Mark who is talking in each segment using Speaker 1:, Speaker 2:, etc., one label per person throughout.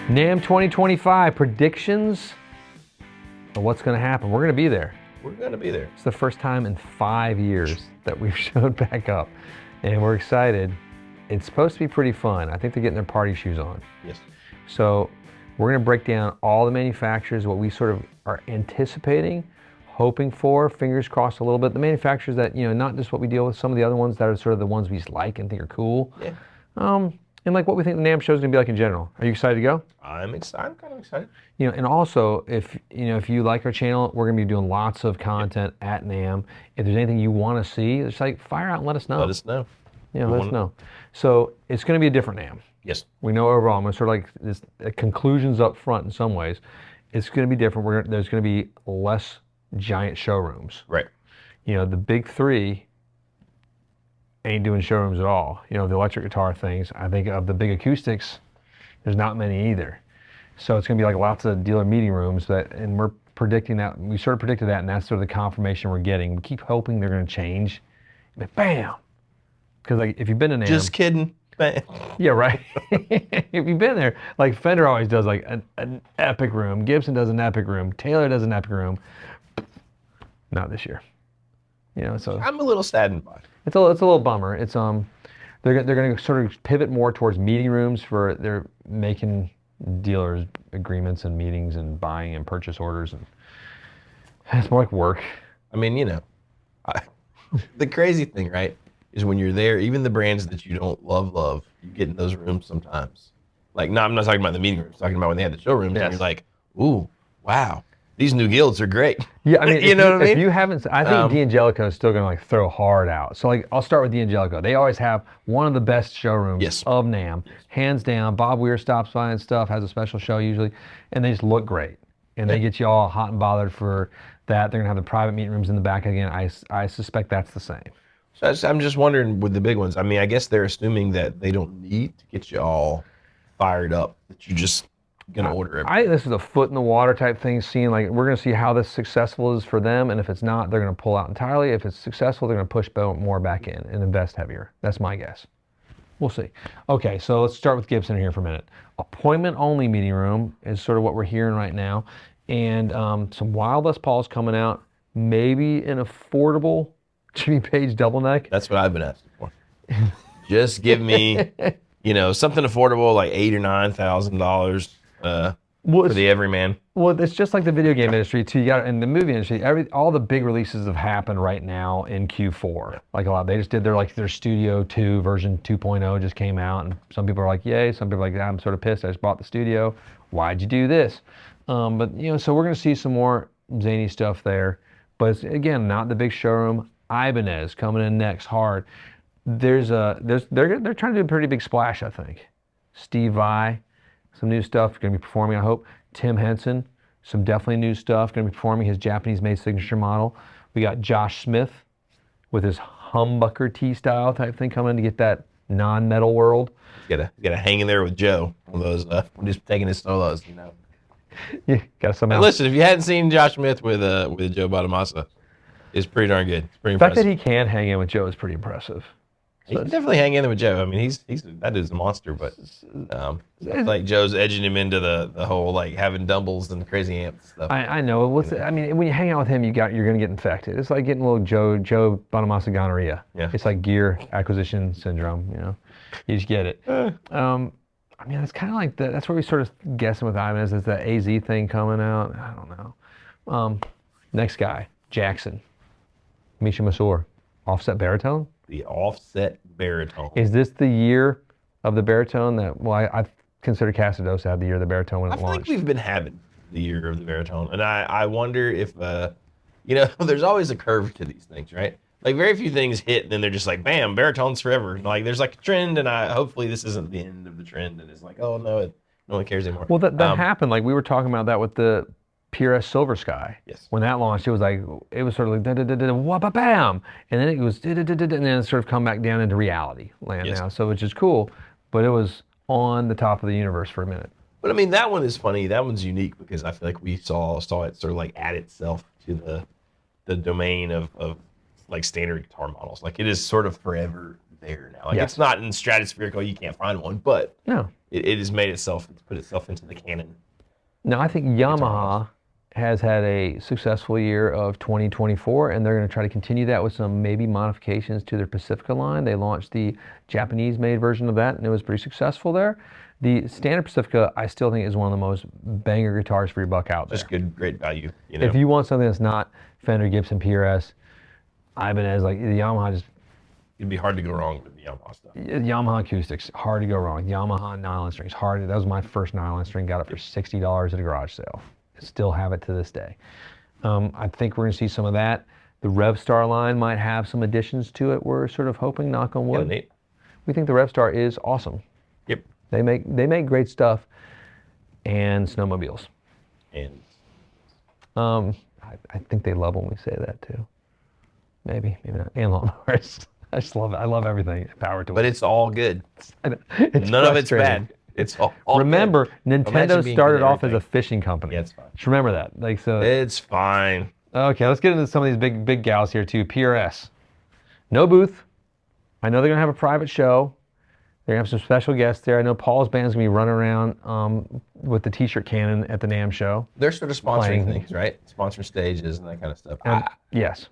Speaker 1: NAMM 2025 predictions of what's going to happen. We're going to be there.
Speaker 2: We're going to be there.
Speaker 1: It's the first time in 5 years that we've showed back up, and we're excited. It's supposed to be pretty fun. I think they're getting their party shoes on.
Speaker 2: Yes.
Speaker 1: So we're going to break down all the manufacturers, what we sort of are anticipating, hoping for, fingers crossed a little bit. The manufacturers that, not just what we deal with, some of the other ones that are sort of the ones we like and think are cool.
Speaker 2: Yeah.
Speaker 1: And like what we think the NAMM show is going to be like in general. Are you excited to go?
Speaker 2: I'm excited. I'm kind of excited.
Speaker 1: And also, if you like our channel, we're going to be doing lots of content at NAMM. If there's anything you want to see, just like fire out and let us know.
Speaker 2: Let us know.
Speaker 1: Let us know. So it's going to be a different NAMM.
Speaker 2: Yes.
Speaker 1: We know overall. I'm going to sort of like this conclusions up front in some ways. It's going to be different. There's going to be less giant showrooms.
Speaker 2: Right.
Speaker 1: The big three ain't doing showrooms at all. The electric guitar things. I think of the big acoustics, there's not many either. So it's going to be like lots of dealer meeting rooms and we're predicting that. We sort of predicted that, and that's sort of the confirmation we're getting. We keep hoping they're going to change. But bam! Because like if you've been to NAMM,
Speaker 2: just kidding.
Speaker 1: Yeah, right. If you've been there, like Fender always does like an epic room. Gibson does an epic room. Taylor does an epic room. Not this year. So
Speaker 2: I'm a little saddened by it.
Speaker 1: It's a little bummer. It's they're going to sort of pivot more towards meeting rooms for they're making dealers agreements and meetings and buying and purchase orders, and it's more like work.
Speaker 2: I mean, the crazy thing, right, is when you're there, even the brands that you don't love, you get in those rooms sometimes. Like, no, I'm not talking about the meeting rooms. I'm talking about when they had the showrooms,
Speaker 1: yes.
Speaker 2: And you're like, ooh, wow. These new guilds are great.
Speaker 1: Yeah, I mean, if you haven't, I think D'Angelico is still going to like throw hard out. So like, I'll start with D'Angelico. They always have one of the best showrooms of NAMM, hands down. Bob Weir stops by and stuff, has a special show usually, and they just look great. And they get you all hot and bothered for that. They're going to have the private meeting rooms in the back again. I suspect that's the same.
Speaker 2: So I'm just wondering with the big ones. I mean, I guess they're assuming that they don't need to get you all fired up. That you just gonna order everything.
Speaker 1: I think this is a foot in the water type thing, seeing like we're gonna see how this successful is for them, and if it's not, they're gonna pull out entirely. If it's successful, they're gonna push more back in and invest heavier. That's my guess. We'll see. Okay, so let's start with Gibson here for a minute. Appointment only meeting room is sort of what we're hearing right now, and some wild Les Pauls coming out. Maybe an affordable Jimmy Page double neck.
Speaker 2: That's what I've been asking for. Just give me, something affordable like $8,000 or $9,000. For the everyman.
Speaker 1: Well, it's just like the video game industry too. You got in the movie industry. All the big releases have happened right now in Q4. Like a lot, they just did their Studio 2 version 2.0 just came out, and some people are like, "Yay!" Some people are like, "I'm sort of pissed. I just bought the Studio. Why'd you do this?" But so we're gonna see some more zany stuff there. But it's, again, not the big showroom. Ibanez coming in next hard. They're trying to do a pretty big splash, I think. Steve Vai. Some new stuff going to be performing, I hope. Tim Henson, some definitely new stuff going to be performing his Japanese-made signature model. We got Josh Smith with his humbucker T-style type thing coming in to get that non-metal world.
Speaker 2: You gotta hang in there with Joe on those, just taking his solos,
Speaker 1: Yeah, got somehow.
Speaker 2: And listen, if you hadn't seen Josh Smith with Joe Bonamassa, it's pretty darn good. It's pretty impressive.
Speaker 1: The fact that he can hang in with Joe is pretty impressive.
Speaker 2: He can definitely hang in there with Joe. I mean, that dude's a monster, but like Joe's edging him into the whole like having dumbles and crazy amps stuff.
Speaker 1: I know. I mean, when you hang out with him, you're going to get infected. It's like getting a little Joe Bonamassa gonorrhea.
Speaker 2: Yeah.
Speaker 1: It's like gear acquisition syndrome. You just get it. I mean, it's kind of like that's where we sort of guessing with Ibanez is that AZ thing coming out. I don't know. Next guy, Jackson, Misha Masur, offset baritone.
Speaker 2: The offset baritone.
Speaker 1: Is this the year of the baritone that, well, I consider Casados to have the year of the baritone when it launched.
Speaker 2: I think we've been having the year of the baritone. And I wonder if, there's always a curve to these things, right? Like very few things hit and then they're just like, bam, baritones forever. Like there's like a trend and hopefully this isn't the end of the trend. And it's like, oh no, no one cares anymore.
Speaker 1: Well, that happened. Like we were talking about that with the PRS Silver Sky.
Speaker 2: Yes.
Speaker 1: When that launched, it was sort of like bam, and then it was and then it sort of come back down into reality land now. So which is cool, but it was on the top of the universe for a minute.
Speaker 2: But I mean, that one is funny. That one's unique because I feel like we saw it sort of like add itself to the domain of like standard guitar models. Like it is sort of forever there now. Like
Speaker 1: Yes.
Speaker 2: it's not in stratospherical, you can't find one, but
Speaker 1: No.
Speaker 2: it has made itself, it's put itself into the canon.
Speaker 1: No, I think Yamaha has had a successful year of 2024, and they're going to try to continue that with some maybe modifications to their Pacifica line. They launched the Japanese-made version of that, and it was pretty successful there. The standard Pacifica, I still think, is one of the most banger guitars for your buck out there.
Speaker 2: Just good, great value. You know?
Speaker 1: If you want something that's not Fender, Gibson, PRS, Ibanez, like the Yamaha, just
Speaker 2: It'd be hard to go wrong with the Yamaha stuff.
Speaker 1: Yamaha acoustics, hard to go wrong. Yamaha nylon strings, hard. That was my first nylon string. Got it for $60 at a garage sale. Still have it to this day. I think we're going to see some of that. The RevStar line might have some additions to it. We're sort of hoping, knock on wood.
Speaker 2: Yeah, neat.
Speaker 1: We think the RevStar is awesome.
Speaker 2: Yep.
Speaker 1: They make great stuff, and snowmobiles.
Speaker 2: And
Speaker 1: I think they love when we say that too. Maybe not. And lawnmowers. I just love it. I love everything. Power to it.
Speaker 2: but it's all good.
Speaker 1: It's
Speaker 2: None of it's
Speaker 1: frustrating.
Speaker 2: bad. It's all
Speaker 1: Remember,
Speaker 2: good. Imagine
Speaker 1: Nintendo
Speaker 2: being
Speaker 1: started
Speaker 2: good at
Speaker 1: off as a
Speaker 2: everything.
Speaker 1: fishing company.
Speaker 2: Yeah, it's fine.
Speaker 1: Just remember that. Like so.
Speaker 2: It's fine.
Speaker 1: Okay, let's get into some of these big gals here too. PRS. No booth. I know they're gonna have a private show. They're gonna have some special guests there. I know Paul's band's gonna be running around with the T-shirt cannon at the NAMM show.
Speaker 2: They're sort of sponsoring
Speaker 1: Playing.
Speaker 2: things, right? Sponsor stages and that kind of stuff.
Speaker 1: Yes.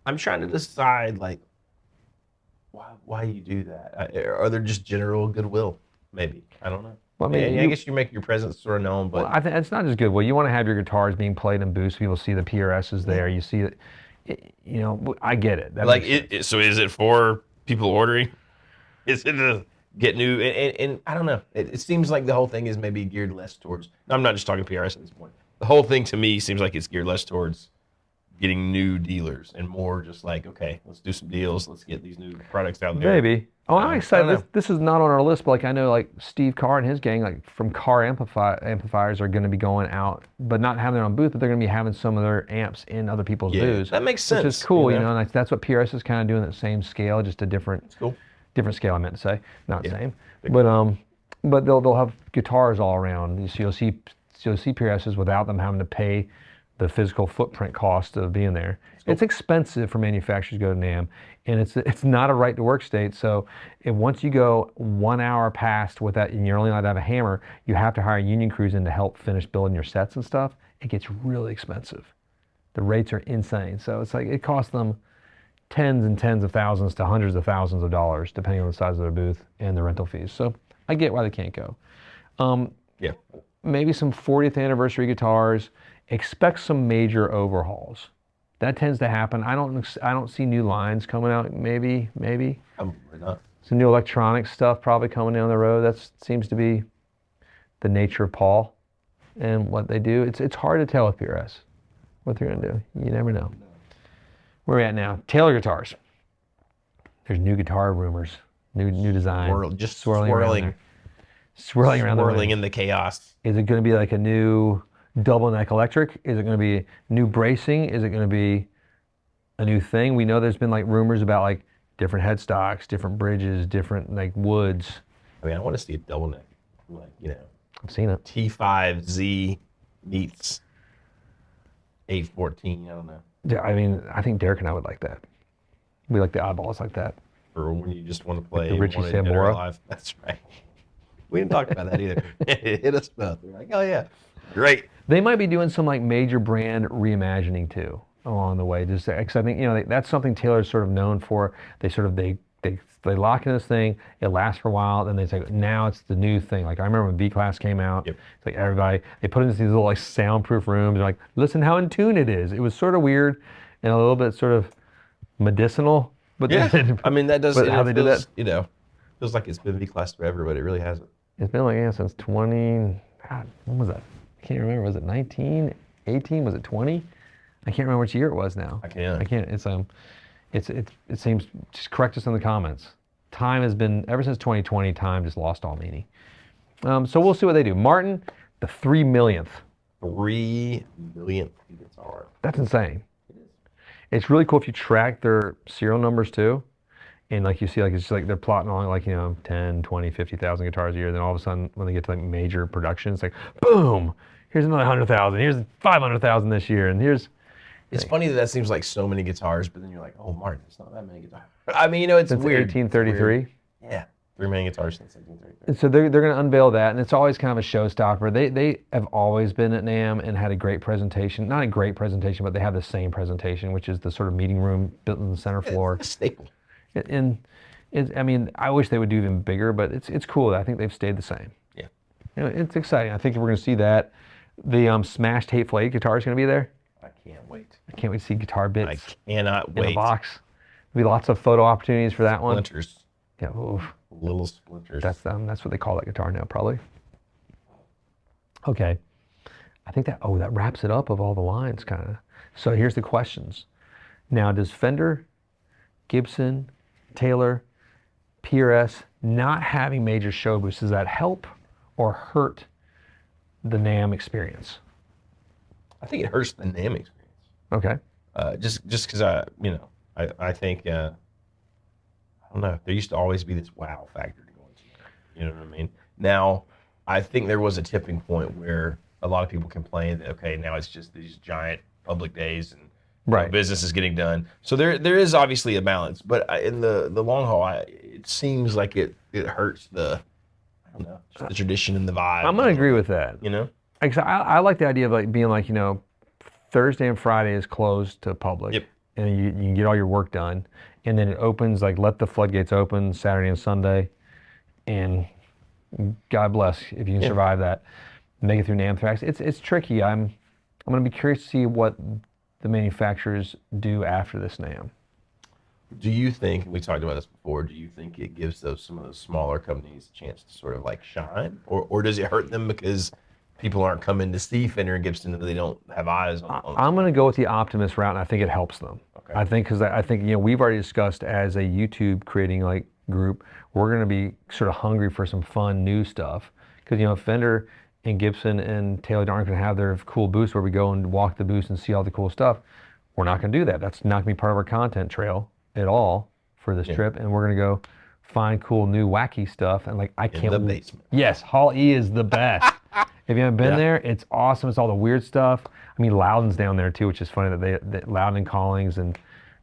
Speaker 2: I'm trying to decide, like, why you do that. Are there just general goodwill? Maybe. I don't know.
Speaker 1: Well, I mean,
Speaker 2: I guess you make your presence sort of known, but
Speaker 1: Well, I think it's not just good. Well, you want to have your guitars being played in booths. People see the PRSs there. You see it. You know, I get it. That
Speaker 2: like,
Speaker 1: makes sense.
Speaker 2: so is it for people ordering? Is it to get new? And I don't know. It seems like the whole thing is maybe geared less towards. I'm not just talking PRS at this point. The whole thing to me seems like it's geared less towards getting new dealers and more just like, okay, let's do some deals. Let's get these new products out there.
Speaker 1: Maybe. Oh, I'm
Speaker 2: I
Speaker 1: excited.
Speaker 2: don't know.
Speaker 1: This is not on our list, but like I know, like Steve Carr and his gang, like from Carr amplifiers, are going to be going out, but not having their own booth, but they're going to be having some of their amps in other people's
Speaker 2: Yeah,
Speaker 1: booths.
Speaker 2: that makes sense.
Speaker 1: Which is cool,
Speaker 2: you
Speaker 1: you
Speaker 2: know?
Speaker 1: know. And that's what PRS is kind of doing, that same scale, just a different,
Speaker 2: Cool.
Speaker 1: different scale. I meant to say, not
Speaker 2: Yeah.
Speaker 1: same, but they'll have guitars all around. So you'll see PRSs without them having to pay the physical footprint cost of being there. It's expensive for manufacturers to go to NAMM, and it's not a right to work state. So once you go 1 hour past without, and you're only allowed to have a hammer, you have to hire union crews in to help finish building your sets and stuff. It gets really expensive. The rates are insane. So it's like it costs them tens and tens of thousands to hundreds of thousands of dollars, depending on the size of their booth and the rental fees. So I get why they can't go.
Speaker 2: Yeah.
Speaker 1: Maybe some 40th anniversary guitars. Expect some major overhauls. That tends to happen. I don't see new lines coming out. Maybe
Speaker 2: Probably not.
Speaker 1: some new electronic stuff probably coming down the road. That seems to be the nature of Paul and what they do. It's hard to tell with PRS what they're gonna do. You never know. Where are we at now? Taylor guitars. There's new guitar rumors, new design.
Speaker 2: Just
Speaker 1: swirling around there. Swirling around the
Speaker 2: Swirling
Speaker 1: ring.
Speaker 2: in the chaos.
Speaker 1: Is it going to be like a new double neck electric? Is it going to be new bracing? Is it going to be a new thing? We know there's been like rumors about like different headstocks, different bridges, different like woods.
Speaker 2: I mean, I want to see a double neck, like, you know,
Speaker 1: I've seen it.
Speaker 2: T5Z meets 814. I don't know.
Speaker 1: Yeah, I mean, I think Derek and I would like that. We like the oddballs like that.
Speaker 2: Or when you just want to play
Speaker 1: the Richie
Speaker 2: one Dead or
Speaker 1: Sambora.
Speaker 2: Alive. That's right. We didn't talk about that either. Hit us both. We're like, oh yeah, great.
Speaker 1: They might be doing some like major brand reimagining too along the way. Just because I think, you know, that's something Taylor's sort of known for. They lock in this thing, it lasts for a while, then they say now it's the new thing. Like I remember when V-Class came out,
Speaker 2: Yep.
Speaker 1: it's like everybody, they put it into these little like soundproof rooms. They're like, listen how in tune it is. It was sort of weird and a little bit sort of medicinal. But
Speaker 2: Yeah, I mean that does.
Speaker 1: But how they did that?
Speaker 2: You know, feels like it's been V-Class forever, but it really hasn't.
Speaker 1: It's been like, yeah, since 20, God, when was that? I can't remember. Was it 19, 18? Was it 20? I can't remember which year it was now.
Speaker 2: I can't.
Speaker 1: It seems, just correct us in the comments. Time has been, ever since 2020, time just lost all meaning. So we'll see what they do. Martin, the 3 millionth.
Speaker 2: 3 millionth guitar.
Speaker 1: That's insane.
Speaker 2: It is.
Speaker 1: It's really cool if you track their serial numbers too. And like you see, like it's just like they're plotting along like, you know, 10, 20, 50,000 guitars a year. Then all of a sudden, when they get to like major production, it's like, boom, here's another 100,000. Here's 500,000 this year. And here's
Speaker 2: It's funny that seems like so many guitars, but then you're like, oh, Martin, it's not that many guitars. I mean, it's
Speaker 1: Since
Speaker 2: weird.
Speaker 1: 1833.
Speaker 2: Yeah, 3 million guitars since 1833.
Speaker 1: And so they're going to unveil that, and it's always kind of a showstopper. They have always been at NAMM and had a great presentation. Not a great presentation, but they have the same presentation, which is the sort of meeting room built in the center floor.
Speaker 2: It's a staple.
Speaker 1: And I mean, I wish they would do even bigger, but it's cool. I think they've stayed the same.
Speaker 2: Yeah.
Speaker 1: It's exciting. I think we're going to see that. The smashed Hateful Eight guitar is going to be there.
Speaker 2: I can't wait.
Speaker 1: I can't wait to see guitar bits.
Speaker 2: I cannot
Speaker 1: in
Speaker 2: wait.
Speaker 1: a box. There'll be lots of photo opportunities for that one.
Speaker 2: Splinters.
Speaker 1: Yeah. Oof.
Speaker 2: Little splinters.
Speaker 1: That's what they call that guitar now, probably. Okay. I think that wraps it up of all the lines, kind of. So here's the questions. Now, does Fender, Gibson, Taylor, PRS not having major show booths, does that help or hurt the NAMM experience?
Speaker 2: I think it hurts the NAMM experience.
Speaker 1: Okay.
Speaker 2: Just because I think I don't know. There used to always be this wow factor to going to NAMM. You know what I mean? Now, I think there was a tipping point where a lot of people complained that okay, now it's just these giant public days and
Speaker 1: right.
Speaker 2: business is getting done. So there is obviously a balance, but in the long haul, it seems like it hurts the the tradition and the vibe.
Speaker 1: I'm gonna agree with that.
Speaker 2: You know,
Speaker 1: I like the idea of like being like Thursday and Friday is closed to public,
Speaker 2: yep.
Speaker 1: and you can get all your work done, and then it opens like let the floodgates open Saturday and Sunday, and God bless if you can survive that, make it through NAMM tracks. It's tricky. I'm gonna be curious to see what the manufacturers do after this NAMM.
Speaker 2: Do you think, we talked about this before, do you think it gives some of those smaller companies a chance to sort of like shine? Or does it hurt them because people aren't coming to see Fender and Gibson and they don't have eyes on
Speaker 1: I'm going to go with the optimist route, and I think it helps them.
Speaker 2: Okay.
Speaker 1: I think we've already discussed as a YouTube creating like group, we're going to be sort of hungry for some fun new stuff. Because Fender and Gibson and Taylor aren't going to have their cool booths where we go and walk the booths and see all the cool stuff. We're not going to do that. That's not going to be part of our content trail at all for this trip, and we're going to go find cool new wacky stuff. And I can't.
Speaker 2: In the basement.
Speaker 1: Yes, Hall E is the best. If you haven't been there, it's awesome. It's all the weird stuff. I mean, Loudon's down there too, which is funny that Loudon and Collings,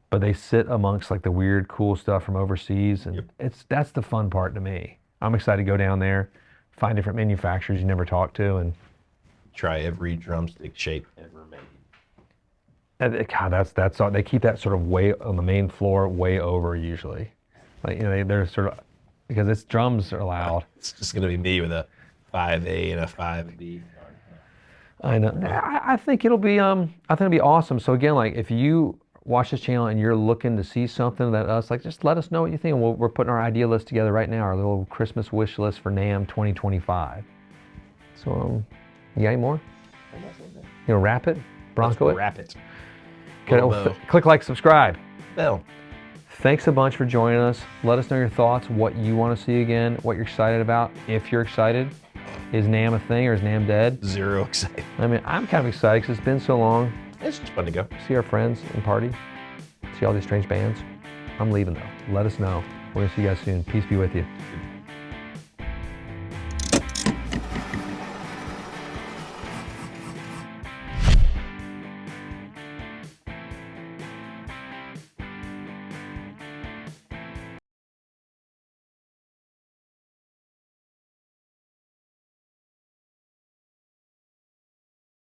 Speaker 1: but they sit amongst like the weird, cool stuff from overseas, and that's the fun part to me. I'm excited to go down there, find different manufacturers you never talked to, and
Speaker 2: try every drumstick shape ever made.
Speaker 1: God, that's all. They keep that sort of way on the main floor, way over usually. Like they're sort of because its drums are loud.
Speaker 2: It's just gonna be me with a 5A and a 5B.
Speaker 1: I know. I think it'll be awesome. So again, like if you watch this channel and you're looking to see something that just let us know what you think. We're putting our idea list together right now, our little Christmas wish list for NAMM 2025. So you got any more? Wrap it, Bronco.
Speaker 2: Wrap it.
Speaker 1: Click like, subscribe.
Speaker 2: Bell.
Speaker 1: Thanks a bunch for joining us. Let us know your thoughts, what you want to see again, what you're excited about. If you're excited, is NAMM a thing or is NAMM dead?
Speaker 2: Zero excited.
Speaker 1: I mean, I'm kind of excited because it's been so long.
Speaker 2: It's just fun to go.
Speaker 1: See our friends and party. See all these strange bands. I'm leaving though. Let us know. We're going to see you guys soon. Peace be with you.